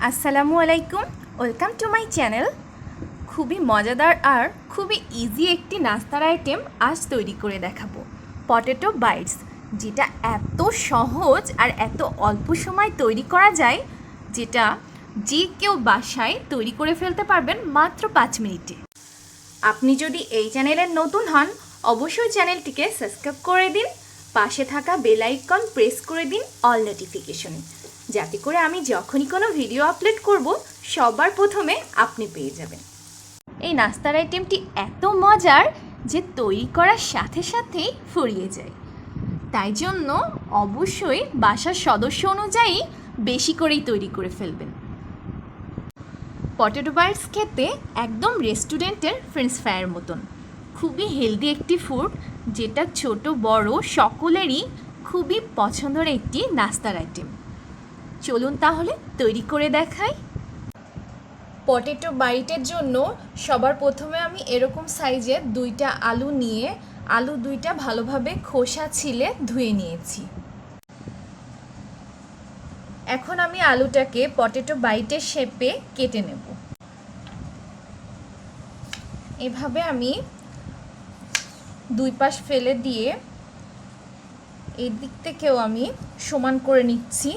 আসসালামু আলাইকুম, welcome to my channel. খুবই মজাদার আর খুবই ইজি একটি নাস্তার আইটেম আজ তৈরি করে দেখাবো, পটেটো বাইটস, যেটা এত সহজ আর এত অল্প সময় তৈরি করা যায়, যেটা যে কেউ বাসায় তৈরি করে ফেলতে পারবেন মাত্র 5 মিনিটে। আপনি যদি এই চ্যানেলের নতুন হন, অবশ্যই চ্যানেলটিকে সাবস্ক্রাইব করে দিন, পাশে থাকা বেল আইকন প্রেস করে দিন অল নোটিফিকেশন, যাতে করে আমি যখনই কোনো ভিডিও আপলোড করব সবার প্রথমে আপনি পেয়ে যাবেন। এই নাস্তার আইটেমটি এত মজার যে তৈরি করার সাথে সাথেই ফুরিয়ে যায়, তাই জন্য অবশ্যই বাসার সদস্য অনুযায়ী বেশি করেই তৈরি করে ফেলবেন। পটেটো বাইটস খেতে একদম রেস্টুরেন্টের ফ্রেঞ্চ ফ্রাইয়ের মতন, খুবই হেলদি একটি ফুড, যেটা ছোট বড় সকলেরই খুবই পছন্দের একটি নাস্তার আইটেম। চলুন তাহলে তৈরি করে দেখাই। পটেটো বাইটের জন্য সবার প্রথমে আমি এরকম সাইজের 2টা আলু নিয়ে আলু 2টা ভালোভাবে খোসা ছিলে ধুয়ে নিয়েছি। এখন আমি আলুটাকে পটেটো বাইটের শেপে কেটে নেব। এভাবে আমি দুই পাশ ফেলে দিয়ে এই দিক থেকেও আমি সমান করে নিচ্ছি।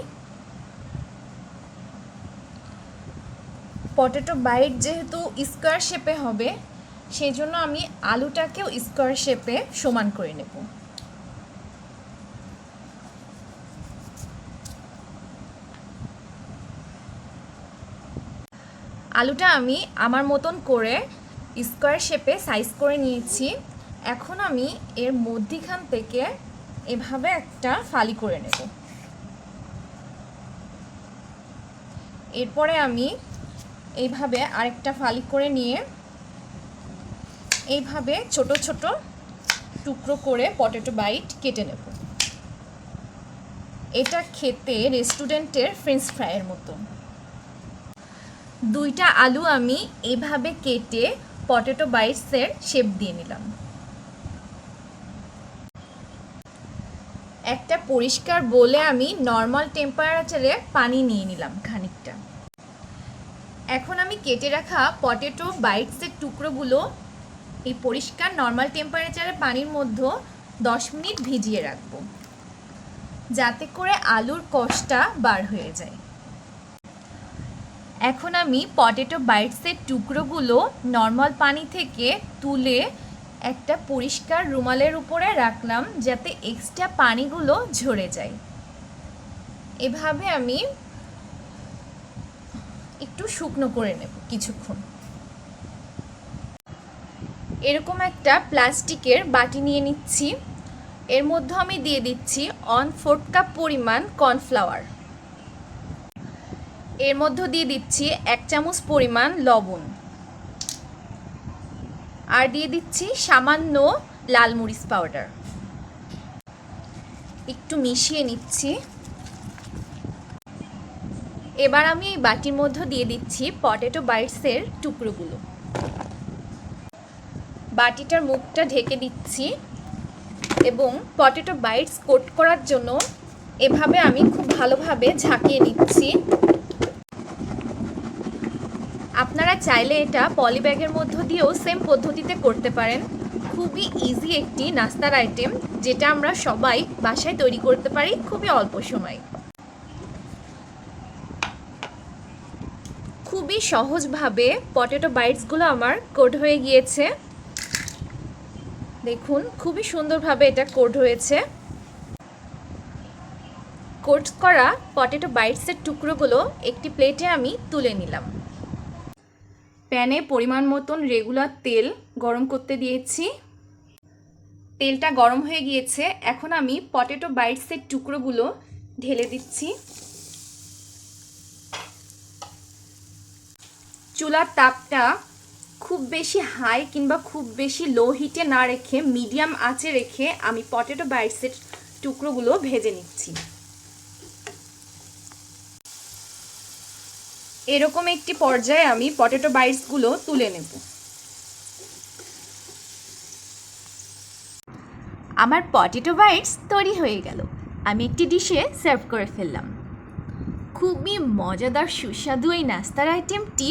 পটেটো বাইট যেহেতু স্কোয়ার শেপে হবে, সেই জন্য আমি আলুটাকেও স্কোয়ার শেপে সমান করে নেব। আলুটা আমি আমার মতন করে স্কোয়ার শেপে সাইজ করে নিয়েছি। এখন আমি এর মধ্যিখান থেকে এভাবে একটা ফালি করে নেব। এরপরে আমি এইভাবে আরেকটা ফালি করে নিয়ে এইভাবে ছোট ছোট টুকরো করে পটেটো বাইট কেটে নেব। এটা খেতে রেস্টুরেন্টের ফ্রেঞ্চ ফ্রাইয়ের মতো। 2টা আলু আমি এইভাবে কেটে পটেটো বাইটসের শেপ দিয়ে নিলাম। একটা পরিষ্কার বোলে আমি নর্মাল টেম্পারেচারে পানি নিয়ে নিলাম খানিকটা। এখন আমি কেটে রাখা পটেটো বাইটসের টুকরোগুলো এই পরিষ্কার নর্মাল টেম্পারেচারে পানির মধ্যে 10 মিনিট ভিজিয়ে রাখব, যাতে করে আলুর কষটা বার হয়ে যায়। এখন আমি পটেটো বাইটসের টুকরোগুলো নর্মাল পানি থেকে তুলে একটা পরিষ্কার রুমালের উপরে রাখলাম, যাতে এক্সট্রা পানিগুলো ঝরে যায়। এভাবে আমি একটু শুকনো করে নেব কিছুক্ষণ। এরকম একটা প্লাস্টিকের বাটি নিয়ে নিচ্ছি। এর মধ্যে আমি দিয়ে দিচ্ছি 1/4 কাপ পরিমাণ কর্নফ্লাওয়ার। এর মধ্যে দিয়ে দিচ্ছি 1 চামচ পরিমাণ লবণ, আর দিয়ে দিচ্ছি সামান্য লাল মরিচ পাউডার। একটু মিশিয়ে নিচ্ছি। এবার আমি এই বাটির মধ্যে দিয়ে দিচ্ছি পটেটো বাইটসের টুকরোগুলো। বাটিটার মুখটা ঢেকে দিচ্ছি এবং পটেটো বাইটস কোট করার জন্য এভাবে আমি খুব ভালোভাবে ঝাঁকিয়ে নিচ্ছি। আপনারা চাইলে এটা পলি ব্যাগের মধ্য দিয়েও সেম পদ্ধতিতে করতে পারেন। খুবই ইজি একটি নাস্তার আইটেম, যেটা আমরা সবাই বাসায় তৈরি করতে পারি খুবই অল্প সময়। খুবই সহজভাবে পটেটো বাইটসগুলো আমার কোট হয়ে গিয়েছে। দেখুন খুবই সুন্দরভাবে এটা কোট হয়েছে। কোট করা পটেটো বাইটসের টুকরোগুলো একটি প্লেটে আমি তুলে নিলাম। প্যানে পরিমাণ মতন রেগুলার তেল গরম করতে দিয়েছি। তেলটা গরম হয়ে গিয়েছে। এখন আমি পটেটো বাইটসের টুকরোগুলো ঢেলে দিচ্ছি। চুলার তাপটা খুব বেশি হাই কিংবা খুব বেশি লো হিটে না রেখে মিডিয়াম আঁচে রেখে আমি পটেটো বাইটসের টুকরোগুলো ভেজে নিচ্ছি। এরকম একটি পর্যায়ে আমি পটেটো বাইটসগুলো তুলে নেব। আমার পটেটো বাইটস তৈরি হয়ে গেল। আমি একটি ডিশে সার্ভ করে ফেললাম। খুবই মজাদার সুস্বাদু এই নাস্তার আইটেমটি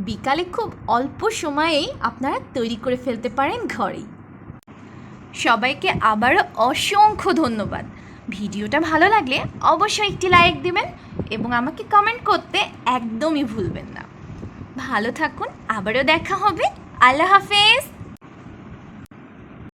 বিকালে খুব অল্প সময়েই আপনারা তৈরি করে ফেলতে পারেন ঘরেই। সবাইকে আবারও অসংখ্য ধন্যবাদ। ভিডিওটা ভালো লাগলে অবশ্যই একটি লাইক দিবেন এবং আমাকে কমেন্ট করতে একদমই ভুলবেন না। ভালো থাকুন, আবারও দেখা হবে। আল্লাহ হাফেজ।